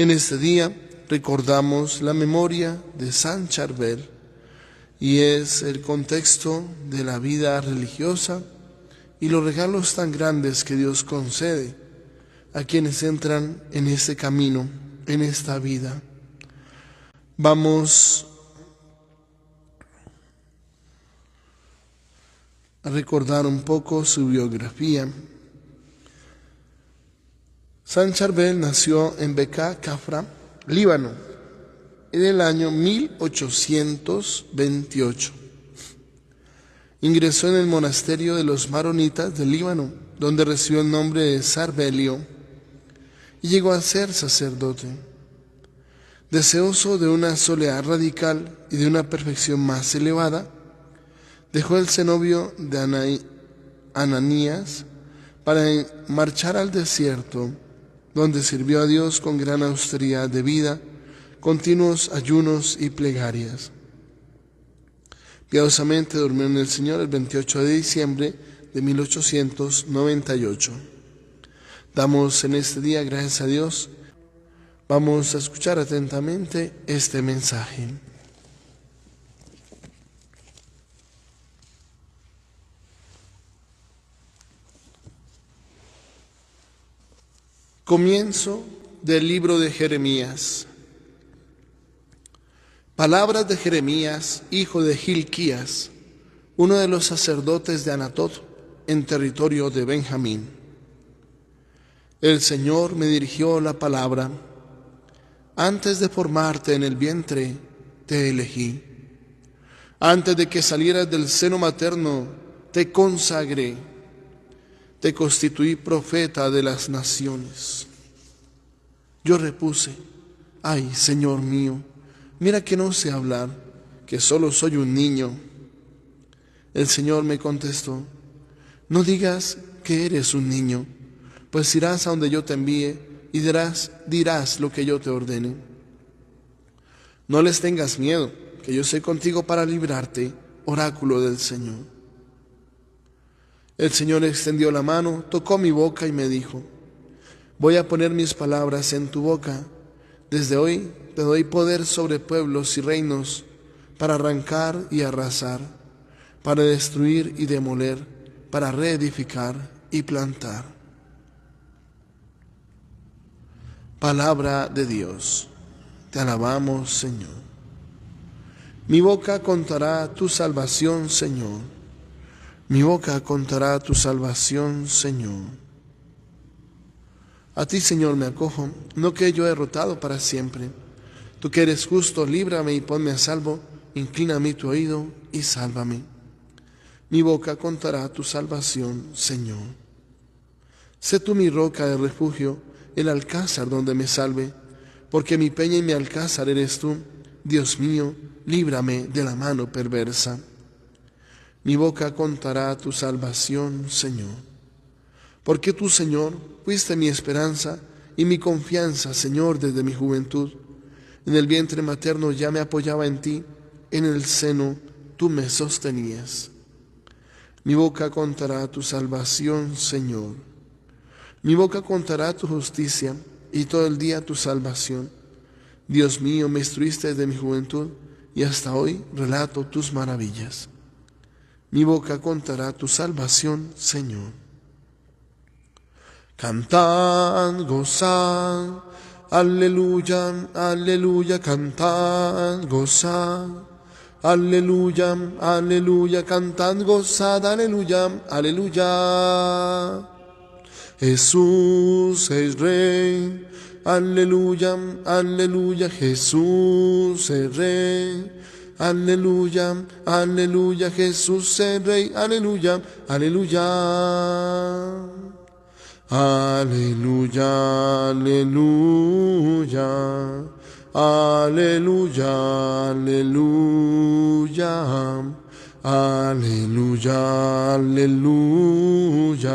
En este día recordamos la memoria de San Charbel y es el contexto de la vida religiosa y los regalos tan grandes que Dios concede a quienes entran en este camino, en esta vida. Vamos a recordar un poco su biografía. San Charbel nació en Beká Kafra, Líbano, en el año 1828. Ingresó en el monasterio de los maronitas del Líbano, donde recibió el nombre de Sarbelio, y llegó a ser sacerdote. Deseoso de una soledad radical y de una perfección más elevada, dejó el cenobio de Ananías para marchar al desierto, donde sirvió a Dios con gran austeridad de vida, continuos ayunos y plegarias. Piadosamente durmió en el Señor el 28 de diciembre de 1898. Damos en este día gracias a Dios. Vamos a escuchar atentamente este mensaje. Comienzo del libro de Jeremías. Palabras de Jeremías, hijo de Hilquías, uno de los sacerdotes de Anatot, en territorio de Benjamín. El Señor me dirigió la palabra: antes de formarte en el vientre, te elegí. Antes de que salieras del seno materno, te consagré. Te constituí profeta de las naciones. Yo repuse: ay, Señor mío, mira que no sé hablar, que solo soy un niño. El Señor me contestó: no digas que eres un niño, pues irás a donde yo te envíe y dirás lo que yo te ordene. No les tengas miedo, que yo soy contigo para librarte, oráculo del Señor. El Señor extendió la mano, tocó mi boca y me dijo: voy a poner mis palabras en tu boca. Desde hoy te doy poder sobre pueblos y reinos, para arrancar y arrasar, para destruir y demoler, para reedificar y plantar. Palabra de Dios. Te alabamos, Señor. Mi boca contará tu salvación, Señor. Mi boca contará tu salvación, Señor. A ti, Señor, me acojo, no que yo he derrotado para siempre. Tú que eres justo, líbrame y ponme a salvo, inclina a mí tu oído y sálvame. Mi boca contará tu salvación, Señor. Sé tú mi roca de refugio, el alcázar donde me salve, porque mi peña y mi alcázar eres tú. Dios mío, líbrame de la mano perversa. Mi boca contará tu salvación, Señor. Porque tú, Señor, fuiste mi esperanza y mi confianza, Señor, desde mi juventud. En el vientre materno ya me apoyaba en ti, en el seno tú me sostenías. Mi boca contará tu salvación, Señor. Mi boca contará tu justicia y todo el día tu salvación. Dios mío, me instruiste desde mi juventud y hasta hoy relato tus maravillas. Mi boca contará tu salvación, Señor. Cantad, gozad, aleluya, aleluya, cantad, gozad, aleluya, aleluya, cantad, gozad, aleluya, aleluya. Jesús es Rey, aleluya, aleluya, Jesús es Rey. Aleluya, aleluya, Jesús es Rey, aleluya, aleluya. Aleluya, aleluya, aleluya, aleluya, aleluya,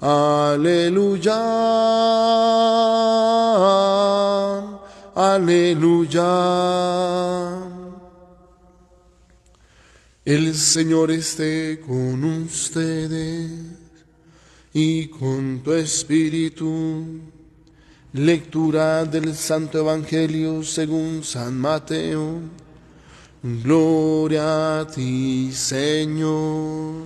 aleluya, aleluya, aleluya. El Señor esté con ustedes y con tu espíritu. Lectura del Santo Evangelio según San Mateo. Gloria a ti, Señor.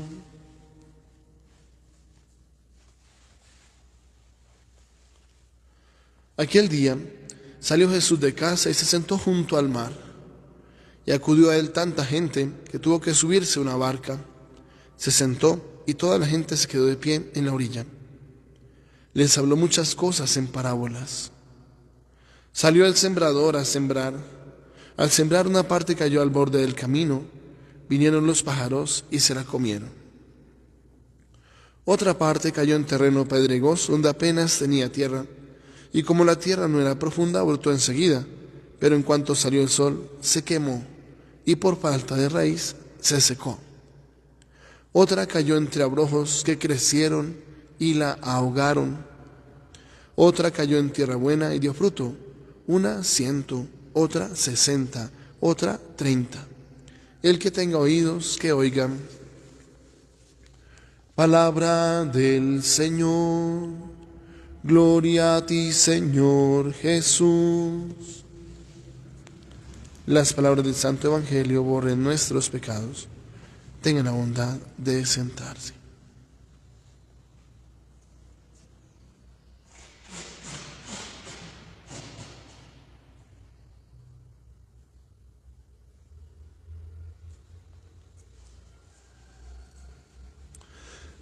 Aquel día salió Jesús de casa y se sentó junto al mar. Y acudió a él tanta gente que tuvo que subirse a una barca. Se sentó y toda la gente se quedó de pie en la orilla. Les habló muchas cosas en parábolas. Salió el sembrador a sembrar. Al sembrar, una parte cayó al borde del camino. Vinieron los pájaros y se la comieron. Otra parte cayó en terreno pedregoso donde apenas tenía tierra. Y como la tierra no era profunda, brotó enseguida. Pero en cuanto salió el sol, se quemó y por falta de raíz se secó. Otra cayó entre abrojos que crecieron y la ahogaron. Otra cayó en tierra buena y dio fruto, una 100, otra 60, otra 30. El que tenga oídos, que oiga. Palabra del Señor. Gloria a ti, Señor Jesús. Las palabras del Santo Evangelio borren nuestros pecados. Tengan la bondad de sentarse.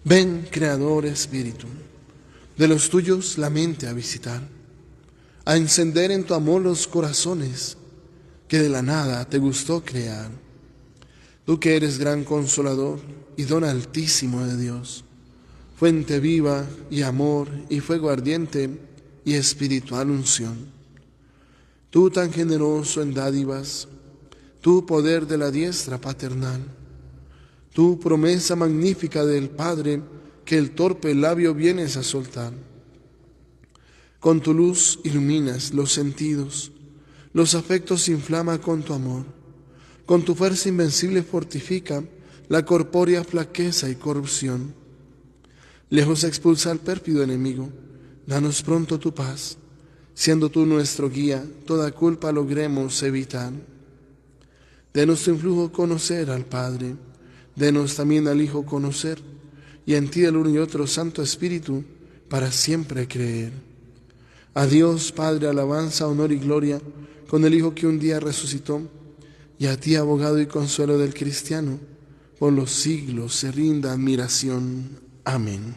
Ven, Creador Espíritu, de los tuyos la mente a visitar, a encender en tu amor los corazones que de la nada te gustó crear. Tú que eres gran consolador y don altísimo de Dios, fuente viva y amor y fuego ardiente y espiritual unción. Tú tan generoso en dádivas, tú poder de la diestra paternal, tú promesa magnífica del Padre que el torpe labio vienes a soltar. Con tu luz iluminas los sentidos, los afectos inflama con tu amor, con tu fuerza invencible fortifica la corpórea flaqueza y corrupción. Lejos expulsa al pérfido enemigo, danos pronto tu paz, siendo tú nuestro guía, toda culpa logremos evitar. Denos tu influjo conocer al Padre, denos también al Hijo conocer, y en ti el uno y otro Santo Espíritu, para siempre creer. A Dios Padre, alabanza, honor y gloria, con el Hijo que un día resucitó, y a ti, abogado y consuelo del cristiano, por los siglos se rinda admiración. Amén.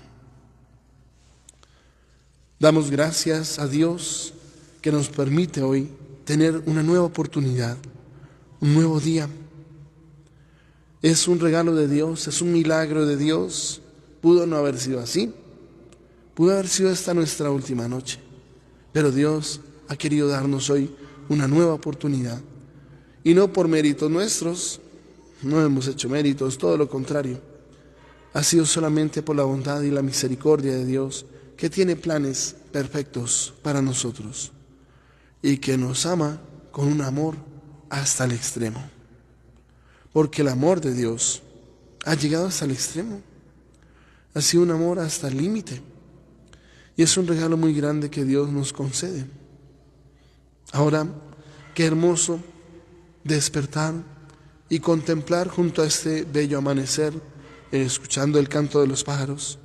Damos gracias a Dios que nos permite hoy tener una nueva oportunidad, un nuevo día. Es un regalo de Dios, es un milagro de Dios. Pudo no haber sido así, pudo haber sido esta nuestra última noche, pero Dios ha querido darnos hoy una nueva oportunidad. Y no por méritos nuestros, no hemos hecho méritos, todo lo contrario. Ha sido solamente por la bondad y la misericordia de Dios, que tiene planes perfectos para nosotros y que nos ama con un amor hasta el extremo. Porque el amor de Dios ha llegado hasta el extremo, ha sido un amor hasta el límite, y es un regalo muy grande que Dios nos concede. Ahora, qué hermoso despertar y contemplar junto a este bello amanecer, escuchando el canto de los pájaros,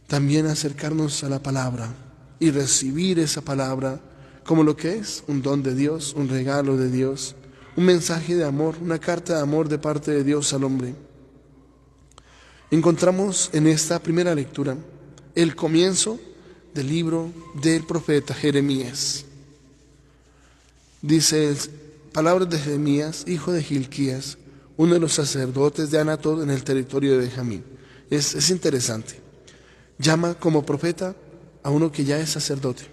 también acercarnos a la palabra y recibir esa palabra como lo que es, un don de Dios, un regalo de Dios, un mensaje de amor, una carta de amor de parte de Dios al hombre. Encontramos en esta primera lectura el comienzo del libro del profeta Jeremías. Dice, palabras de Jeremías, hijo de Hilquías, uno de los sacerdotes de Anatot en el territorio de Benjamín. Es interesante. Llama como profeta a uno que ya es sacerdote.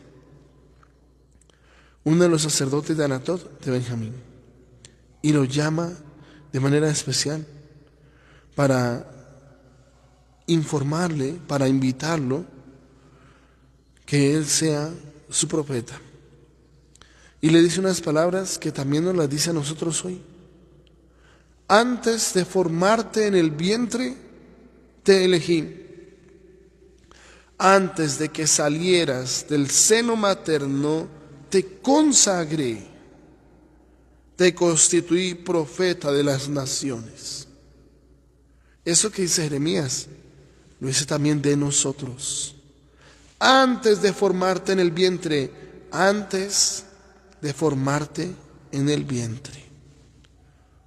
Uno de los sacerdotes de Anatot de Benjamín. Y lo llama de manera especial para informarle, para invitarlo, que él sea su profeta. Y le dice unas palabras que también nos las dice a nosotros hoy. Antes de formarte en el vientre, te elegí. Antes de que salieras del seno materno, te consagré, te constituí profeta de las naciones. Eso que dice Jeremías, lo dice también de nosotros. Antes de formarte en el vientre, antes de formarte en el vientre.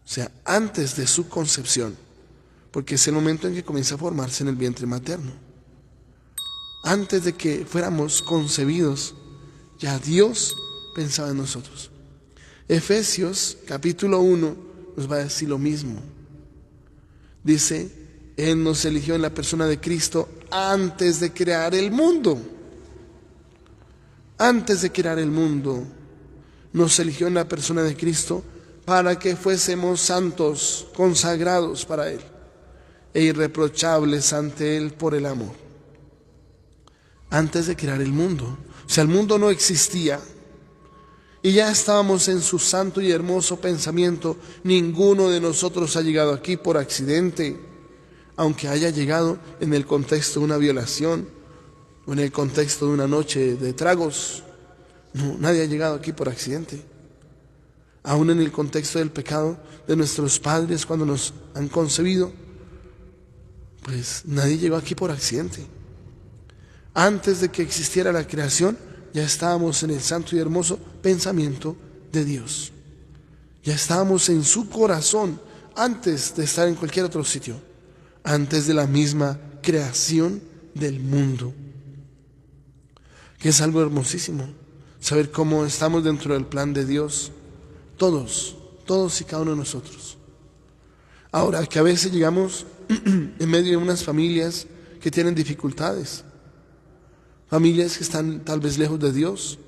O sea, antes de su concepción, porque es el momento en que comienza a formarse en el vientre materno. Antes de que fuéramos concebidos, ya Dios pensaba en nosotros. Efesios capítulo 1 nos va a decir lo mismo. Dice, Él nos eligió en la persona de Cristo antes de crear el mundo. Antes de crear el mundo, nos eligió en la persona de Cristo para que fuésemos santos, consagrados para Él e irreprochables ante Él por el amor. Antes de crear el mundo. O sea, el mundo no existía y ya estábamos en su santo y hermoso pensamiento. Ninguno de nosotros ha llegado aquí por accidente, aunque haya llegado en el contexto de una violación o en el contexto de una noche de tragos. No, nadie ha llegado aquí por accidente. Aún en el contexto del pecado de nuestros padres cuando nos han concebido, pues nadie llegó aquí por accidente. Antes de que existiera la creación, ya estábamos en el santo y hermoso pensamiento de Dios. Ya estábamos en su corazón antes de estar en cualquier otro sitio, antes de la misma creación del mundo. Que es algo hermosísimo, saber cómo estamos dentro del plan de Dios, todos y cada uno de nosotros. Ahora, que a veces llegamos en medio de unas familias que tienen dificultades, familias que están tal vez lejos de Dios,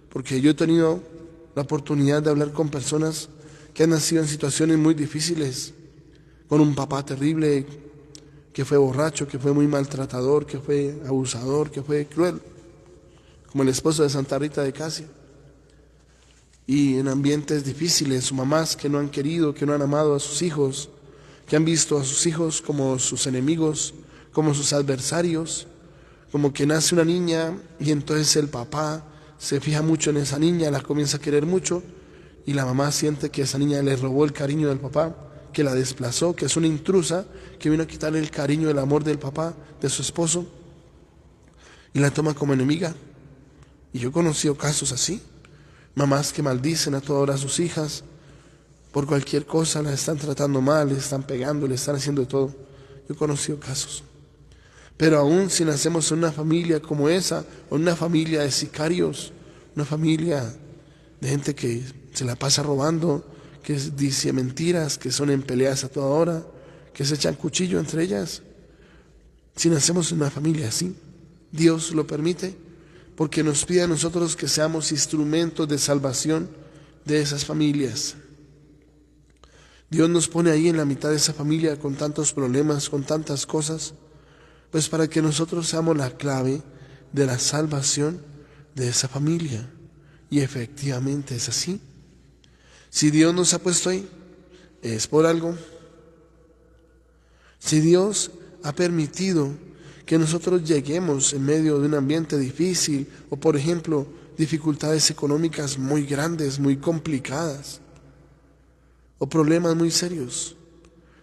porque yo he tenido la oportunidad de hablar con personas que han nacido en situaciones muy difíciles, con un papá terrible, que fue borracho, que fue muy maltratador, que fue abusador, que fue cruel, como el esposo de Santa Rita de Casia. Y en ambientes difíciles, mamás que no han querido, que no han amado a sus hijos, que han visto a sus hijos como sus enemigos, como sus adversarios, como que nace una niña y entonces el papá se fija mucho en esa niña, la comienza a querer mucho y la mamá siente que esa niña le robó el cariño del papá, que la desplazó, que es una intrusa, que vino a quitarle el cariño, el amor del papá, de su esposo, y la toma como enemiga. Y yo he conocido casos así, mamás que maldicen a toda hora a sus hijas, por cualquier cosa las están tratando mal, les están pegando, les están haciendo de todo. Yo he conocido casos. Pero aún si nacemos en una familia como esa, o en una familia de sicarios, una familia de gente que se la pasa robando, que dice mentiras, que son en peleas a toda hora, que se echan cuchillo entre ellas, si nacemos en una familia así, Dios lo permite, porque nos pide a nosotros que seamos instrumentos de salvación de esas familias. Dios nos pone ahí en la mitad de esa familia con tantos problemas, con tantas cosas, pues para que nosotros seamos la clave de la salvación de esa familia. Y efectivamente es así. Si Dios nos ha puesto ahí, es por algo. Si Dios ha permitido que nosotros lleguemos en medio de un ambiente difícil, o por ejemplo, dificultades económicas muy grandes, muy complicadas, o problemas muy serios,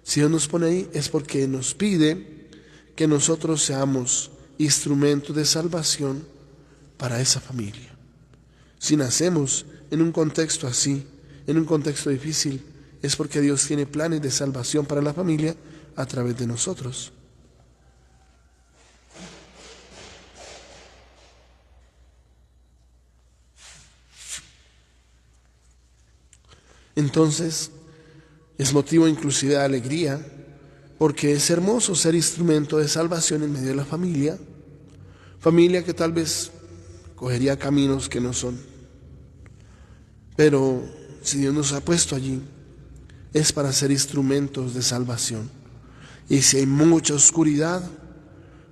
si Dios nos pone ahí es porque nos pide que nosotros seamos instrumentos de salvación para esa familia. Si nacemos en un contexto así, en un contexto difícil, es porque Dios tiene planes de salvación para la familia a través de nosotros. Entonces, es motivo inclusive de alegría, porque es hermoso ser instrumento de salvación en medio de la familia, familia que tal vez cogería caminos que no son. Pero si Dios nos ha puesto allí, es para ser instrumentos de salvación. Y si hay mucha oscuridad,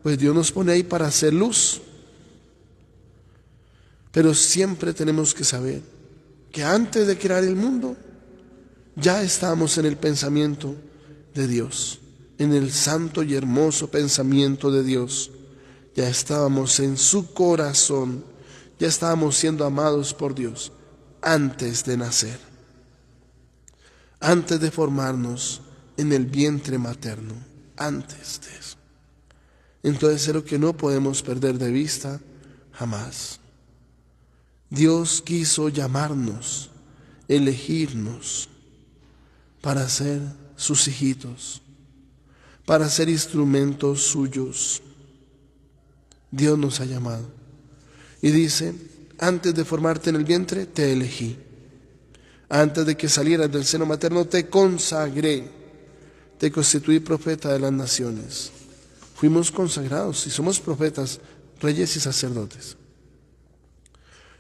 pues Dios nos pone ahí para hacer luz. Pero siempre tenemos que saber que antes de crear el mundo, ya estamos en el pensamiento de Dios, en el santo y hermoso pensamiento de Dios. Ya estábamos en su corazón, ya estábamos siendo amados por Dios antes de nacer, antes de formarnos en el vientre materno, antes de eso. Entonces es lo que no podemos perder de vista jamás. Dios quiso llamarnos, elegirnos para ser sus hijitos, para ser instrumentos suyos. Dios nos ha llamado. Y dice, antes de formarte en el vientre, te elegí. Antes de que salieras del seno materno, te consagré. Te constituí profeta de las naciones. Fuimos consagrados y somos profetas, reyes y sacerdotes.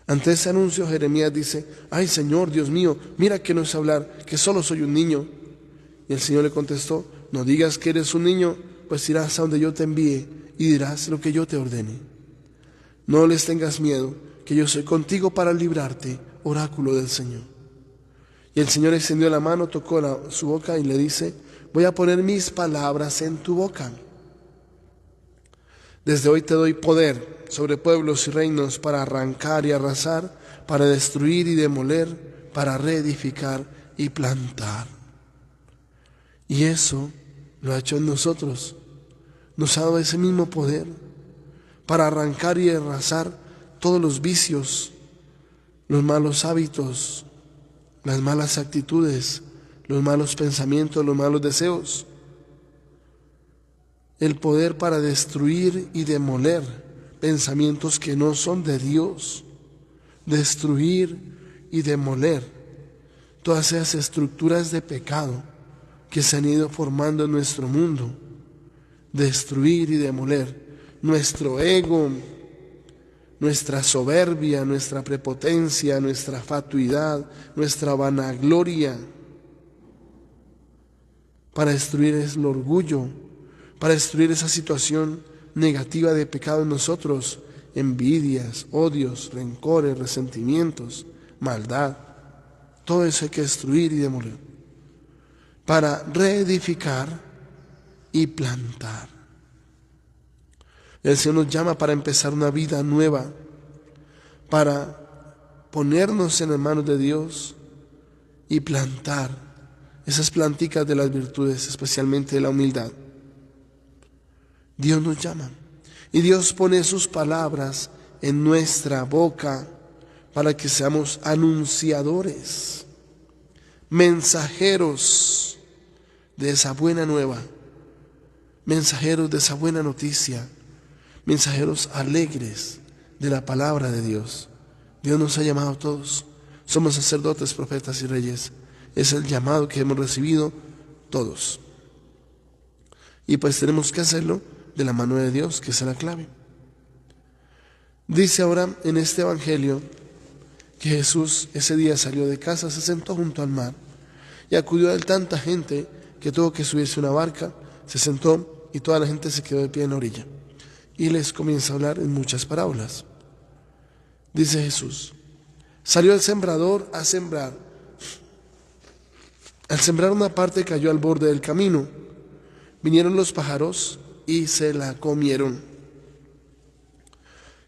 Ante ese anuncio, Jeremías dice, ay Señor, Dios mío, mira que no sé hablar, que solo soy un niño. Y el Señor le contestó, no digas que eres un niño, pues irás a donde yo te envíe y dirás lo que yo te ordene. No les tengas miedo, que yo soy contigo para librarte, oráculo del Señor. Y el Señor extendió la mano, tocó su boca y le dice, voy a poner mis palabras en tu boca. Desde hoy te doy poder sobre pueblos y reinos para arrancar y arrasar, para destruir y demoler, para reedificar y plantar. Y eso lo ha hecho en nosotros. Nos ha dado ese mismo poder para arrancar y arrasar todos los vicios, los malos hábitos, las malas actitudes, los malos pensamientos, los malos deseos. El poder para destruir y demoler pensamientos que no son de Dios. Destruir y demoler todas esas estructuras de pecado que se han ido formando en nuestro mundo. Destruir y demoler nuestro ego, nuestra soberbia, nuestra prepotencia, nuestra fatuidad, nuestra vanagloria. Para destruir el orgullo, para destruir esa situación negativa de pecado en nosotros, envidias, odios, rencores, resentimientos, maldad. Todo eso hay que destruir y demoler para reedificar y plantar. El Señor nos llama para empezar una vida nueva, para ponernos en las manos de Dios y plantar esas planticas de las virtudes, especialmente de la humildad. Dios nos llama y Dios pone sus palabras en nuestra boca para que seamos anunciadores, mensajeros de esa buena nueva, mensajeros de esa buena noticia, mensajeros alegres de la palabra de Dios. Dios nos ha llamado a todos. Somos sacerdotes, profetas y reyes. Es el llamado que hemos recibido todos. Y pues tenemos que hacerlo de la mano de Dios, que es la clave. Dice ahora en este evangelio que Jesús ese día salió de casa, se sentó junto al mar y acudió a él tanta gente que tuvo que subirse a una barca, se sentó y toda la gente se quedó de pie en la orilla. Y les comienza a hablar en muchas parábolas. Dice Jesús, salió el sembrador a sembrar. Al sembrar una parte cayó al borde del camino. Vinieron los pájaros y se la comieron.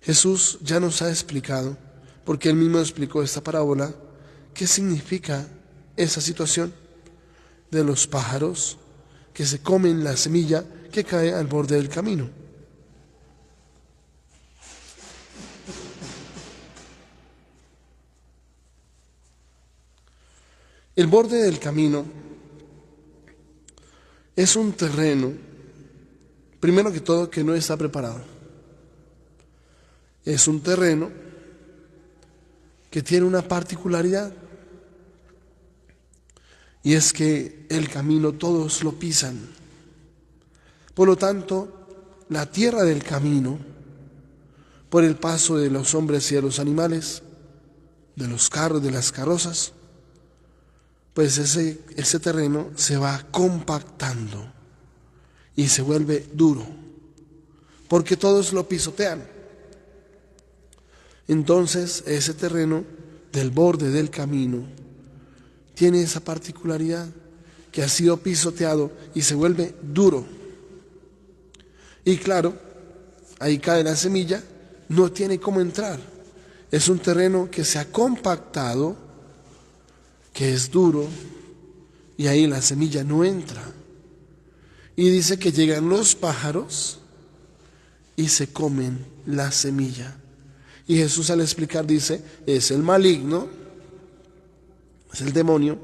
Jesús ya nos ha explicado, porque él mismo explicó esta parábola, qué significa esa situación de los pájaros que se comen la semilla que cae al borde del camino. El borde del camino es un terreno, primero que todo, que no está preparado. Es un terreno que tiene una particularidad, y es que el camino todos lo pisan. Por lo tanto, la tierra del camino, por el paso de los hombres y de los animales, de los carros, de las carrozas, pues ese terreno se va compactando y se vuelve duro, porque todos lo pisotean. Entonces ese terreno del borde del camino tiene esa particularidad, que ha sido pisoteado y se vuelve duro. Y claro, ahí cae la semilla, no tiene cómo entrar. Es un terreno que se ha compactado, que es duro, y ahí la semilla no entra. Y dice que llegan los pájaros y se comen la semilla. Y Jesús al explicar dice, es el maligno, es el demonio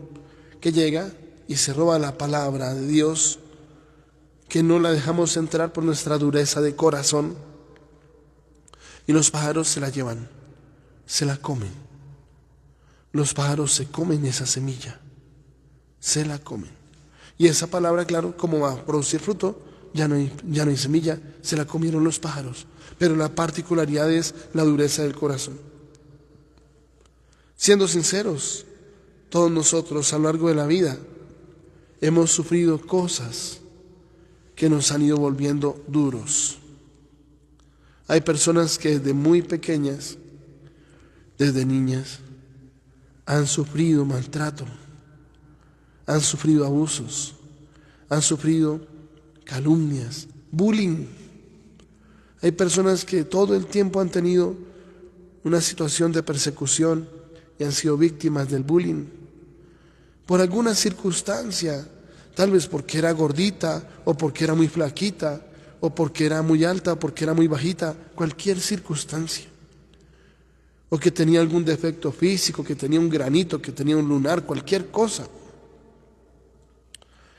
que llega y se roba la palabra de Dios, que no la dejamos entrar por nuestra dureza de corazón. Y los pájaros se la llevan, se la comen. Los pájaros se comen esa semilla, se la comen. Y esa palabra, claro, como va a producir fruto, ya no hay semilla, se la comieron los pájaros. Pero la particularidad es la dureza del corazón. Siendo sinceros, todos nosotros a lo largo de la vida hemos sufrido cosas que nos han ido volviendo duros. Hay personas que desde muy pequeñas, desde niñas, han sufrido maltrato, han sufrido abusos, han sufrido calumnias, bullying. Hay personas que todo el tiempo han tenido una situación de persecución y han sido víctimas del bullying por alguna circunstancia, tal vez porque era gordita o porque era muy flaquita o porque era muy alta o porque era muy bajita, cualquier circunstancia. O que tenía algún defecto físico, que tenía un granito, que tenía un lunar, cualquier cosa.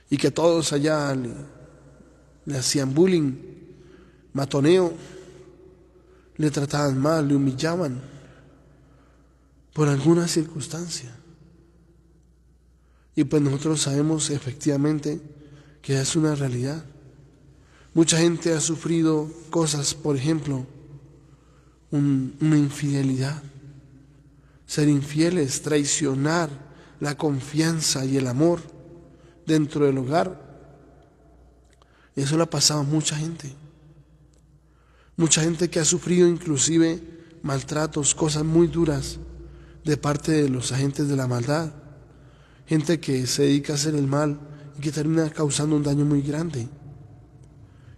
Y que todos allá le hacían bullying, matoneo, le trataban mal, le humillaban por alguna circunstancia. Y pues nosotros sabemos efectivamente que es una realidad. Mucha gente ha sufrido cosas, por ejemplo, una infidelidad, ser infieles, traicionar la confianza y el amor dentro del hogar. Eso le ha pasado a mucha gente. Mucha gente que ha sufrido inclusive maltratos, cosas muy duras de parte de los agentes de la maldad. Gente que se dedica a hacer el mal y que termina causando un daño muy grande.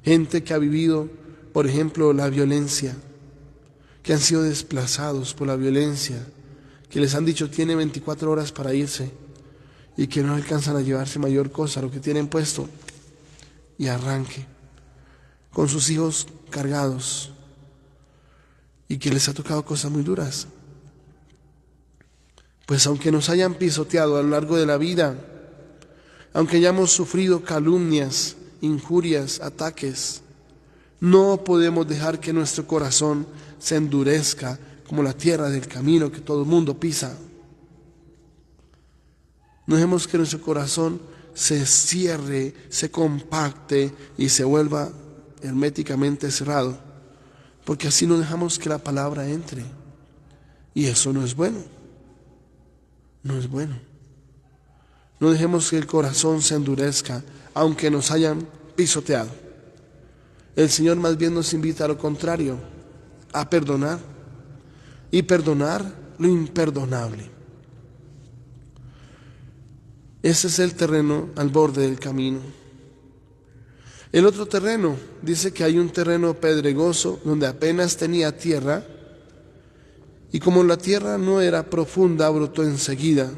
Gente que ha vivido, por ejemplo, la violencia, que han sido desplazados por la violencia, que les han dicho tiene 24 horas para irse y que no alcanzan a llevarse mayor cosa, lo que tienen puesto, y arranque, con sus hijos cargados, y que les ha tocado cosas muy duras. Pues aunque nos hayan pisoteado a lo largo de la vida, aunque hayamos sufrido calumnias, injurias, ataques, no podemos dejar que nuestro corazón se endurezca como la tierra del camino que todo el mundo pisa. No dejemos que nuestro corazón se cierre, se compacte y se vuelva herméticamente cerrado, porque así no dejamos que la palabra entre. Y eso no es bueno. No es bueno. No dejemos que el corazón se endurezca, aunque nos hayan pisoteado. El Señor más bien nos invita a lo contrario, a perdonar y perdonar lo imperdonable. Ese es el terreno al borde del camino. El otro terreno, dice que hay un terreno pedregoso donde apenas tenía tierra, y como la tierra no era profunda, brotó enseguida,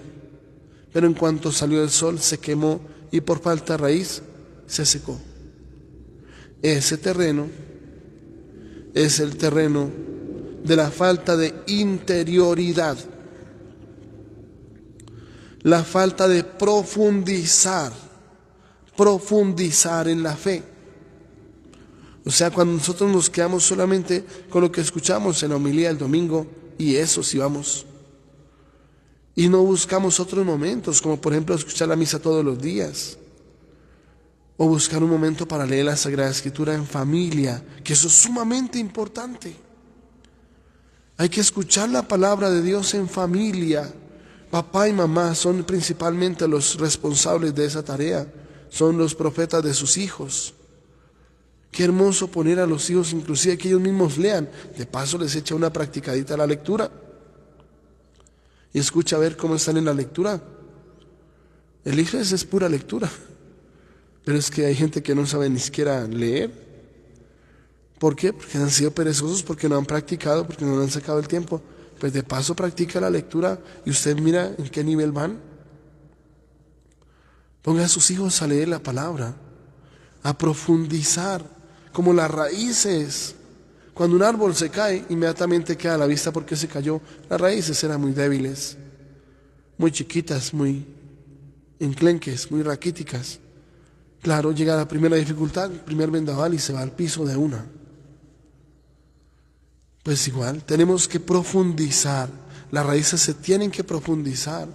pero en cuanto salió el sol se quemó y por falta de raíz se secó. Ese terreno es el terreno de la falta de interioridad, la falta de profundizar en la fe. O sea, cuando nosotros nos quedamos solamente con lo que escuchamos en la homilía del domingo, y eso sí vamos, y no buscamos otros momentos, como por ejemplo escuchar la misa todos los días, o buscar un momento para leer la Sagrada Escritura en familia, que eso es sumamente importante. Hay que escuchar la palabra de Dios en familia. Papá y mamá son principalmente los responsables de esa tarea, son los profetas de sus hijos. Qué hermoso poner a los hijos inclusive que ellos mismos lean. De paso les echa una practicadita a la lectura y escucha a ver cómo están en la lectura. El hijo es pura lectura, pero es que hay gente que no sabe ni siquiera leer. ¿Por qué? Porque han sido perezosos, porque no han practicado, porque no le han sacado el tiempo. Pues de paso practica la lectura y usted mira en qué nivel van. Ponga a sus hijos a leer la palabra, a profundizar, como las raíces. Cuando un árbol se cae, inmediatamente queda a la vista porque se cayó. Las raíces eran muy débiles, muy chiquitas, muy enclenques, muy raquíticas. Claro, llega la primera dificultad, el primer vendaval y se va al piso de una. Pues igual, tenemos que profundizar. Las raíces se tienen que profundizar.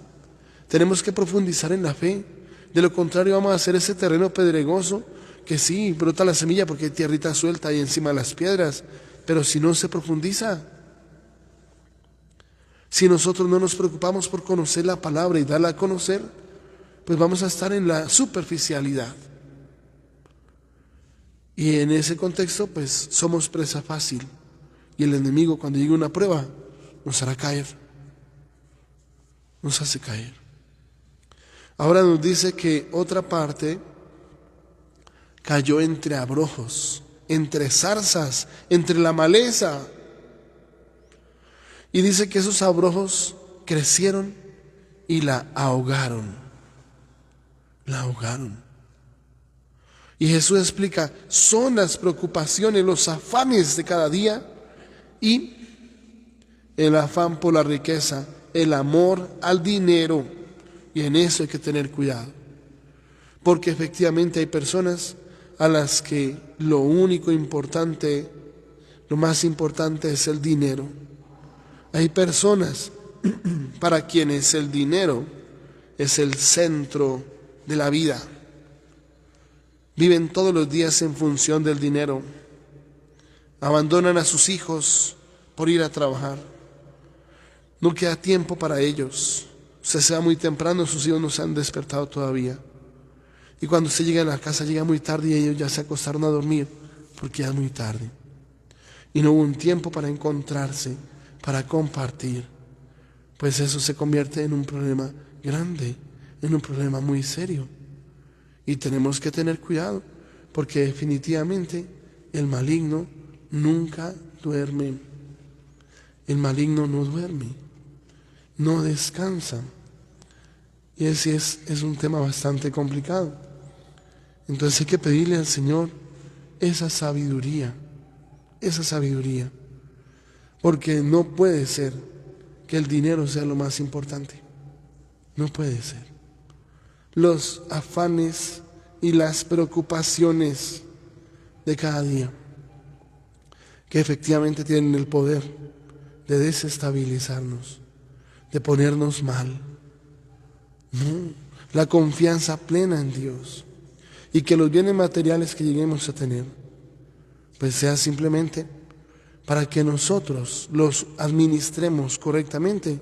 Tenemos que profundizar en la fe. De lo contrario vamos a hacer ese terreno pedregoso que sí, brota la semilla porque hay tierrita suelta ahí encima de las piedras, pero si no se profundiza, si nosotros no nos preocupamos por conocer la palabra y darla a conocer, pues vamos a estar en la superficialidad. Y en ese contexto, pues somos presa fácil. Y el enemigo, cuando llegue una prueba, nos hará caer. Nos hace caer. Ahora nos dice que otra parte cayó entre abrojos, entre zarzas, entre la maleza. Y dice que esos abrojos crecieron y la ahogaron. La ahogaron. Y Jesús explica, son las preocupaciones, los afanes de cada día y el afán por la riqueza, el amor al dinero. Y en eso hay que tener cuidado. Porque efectivamente hay personas a las que lo único importante, lo más importante es el dinero. Hay personas para quienes el dinero es el centro de la vida. Viven todos los días en función del dinero. Abandonan a sus hijos por ir a trabajar. No queda tiempo para ellos. Se va muy temprano, sus hijos no se han despertado todavía. Y cuando usted llega a la casa, llega muy tarde y ellos ya se acostaron a dormir porque ya es muy tarde. Y no hubo un tiempo para encontrarse, para compartir. Pues eso se convierte en un problema grande, en un problema muy serio. Y tenemos que tener cuidado, porque definitivamente el maligno nunca duerme. El maligno no duerme, no descansa. Y ese es un tema bastante complicado. Entonces hay que pedirle al Señor esa sabiduría, porque no puede ser que el dinero sea lo más importante. No puede ser. Los afanes y las preocupaciones de cada día, que efectivamente tienen el poder de desestabilizarnos, de ponernos mal. No, la confianza plena en Dios y que los bienes materiales que lleguemos a tener, pues sea simplemente para que nosotros los administremos correctamente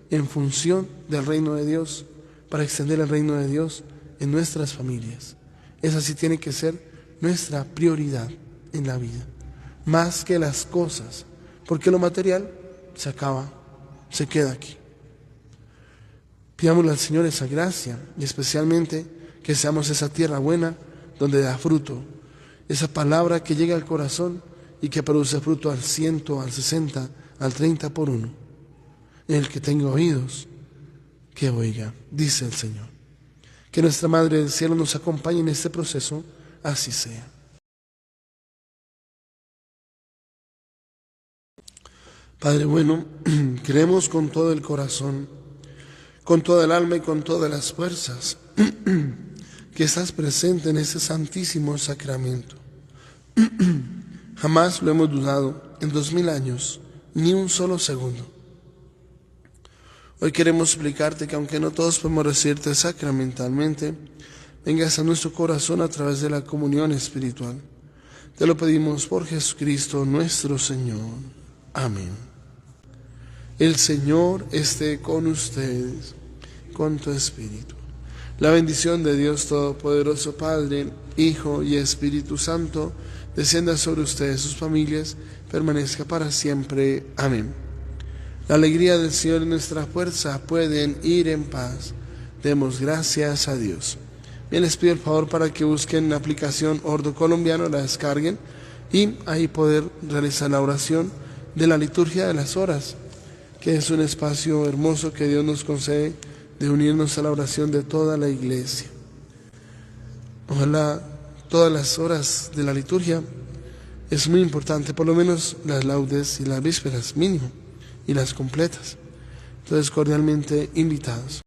en función del reino de Dios, para extender el reino de Dios en nuestras familias. Esa sí tiene que ser nuestra prioridad en la vida, más que las cosas, porque lo material se acaba, se queda aquí. Pidámosle al Señor esa gracia y especialmente que seamos esa tierra buena donde da fruto, esa palabra que llega al corazón y que produce fruto al 100, al 60, al 30 por uno. El que tenga oídos, que oiga, dice el Señor. Que nuestra Madre del Cielo nos acompañe en este proceso, así sea. Padre bueno, creemos con todo el corazón, con toda el alma y con todas las fuerzas, que estás presente en este santísimo sacramento. Jamás lo hemos dudado en 2000 años, ni un solo segundo. Hoy queremos explicarte que aunque no todos podemos recibirte sacramentalmente, vengas a nuestro corazón a través de la comunión espiritual. Te lo pedimos por Jesucristo nuestro Señor. Amén. El Señor esté con ustedes, con tu espíritu. La bendición de Dios Todopoderoso, Padre, Hijo y Espíritu Santo, descienda sobre ustedes, sus familias, permanezca para siempre. Amén. La alegría del Señor es nuestra fuerza, pueden ir en paz. Demos gracias a Dios. Bien, les pido el favor para que busquen la aplicación Ordo Colombiano, la descarguen y ahí poder realizar la oración de la liturgia de las horas, que es un espacio hermoso que Dios nos concede de unirnos a la oración de toda la Iglesia. Ojalá todas las horas de la liturgia es muy importante, por lo menos las laudes y las vísperas mínimo, y las completas. Entonces, cordialmente invitados.